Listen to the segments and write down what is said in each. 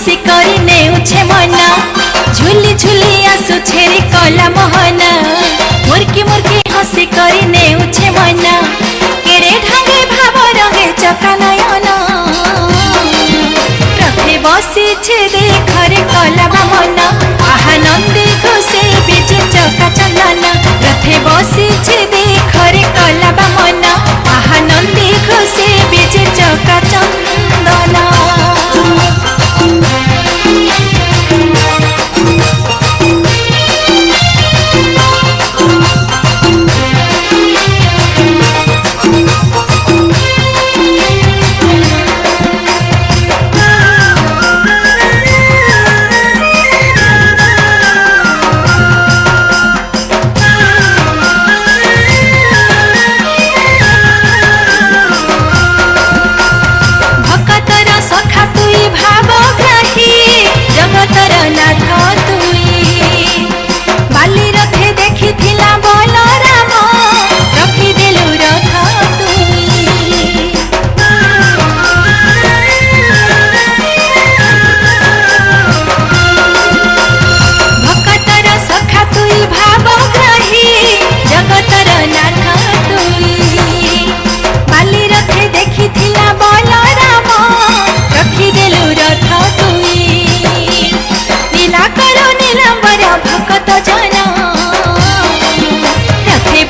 हसी करी नेउछे मना झुली झुली आसुछे रे कला मोहना मुर्की मुर्की हसी करी नेउछे मना केरे ढांगे भाव रहे चका नयना रथे बसीछे देखरे कला मना आहा नंदी घोषे बीजे चका चंदना रथे बसीछे देखरे कला मना आहा नंदी घोषे बीजे चका चंदना।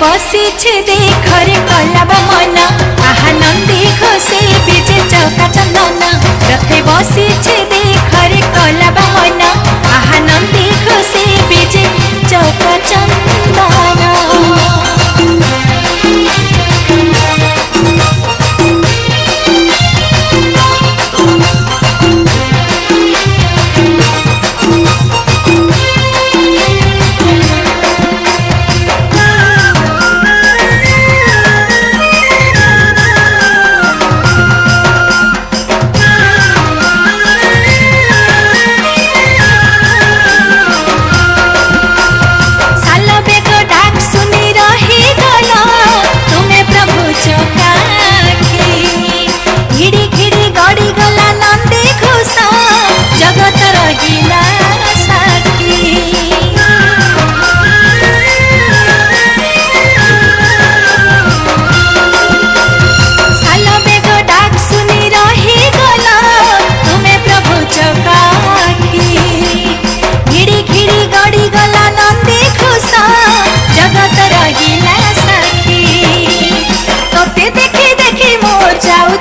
बसीछे देखरे कला मना आहा नंदी घोषे बीजे चका चंदना रथे बसीछे देखरे कला मना आहा नंदी घोषे बीजे चका चंदना।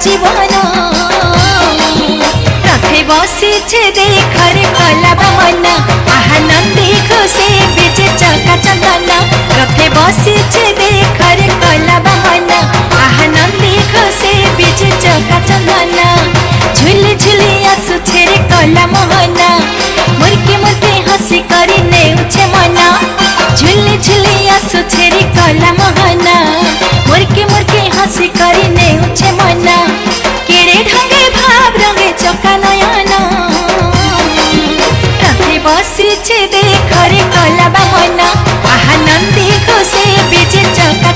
जीवन रथे बसीछे देखरे कला मना आहा नंदी घोषे बीजे चका चंदना रथे बसीछे देखरे कला मना आहा नंदी घोषे बीजे चका चंदना झुली झुली आसुछे रे कला मोहना मुर्की मुर्की हसी करी नेउछे मना झुली झुली आसुछे रे कला मोहना मुर्की मुर्की हसी करी नेउछे मना केरे ढंगे भाव रंगे चका नयना रथे बसीछे देखरे कला मना आहा नंदी घोषे बीजे चका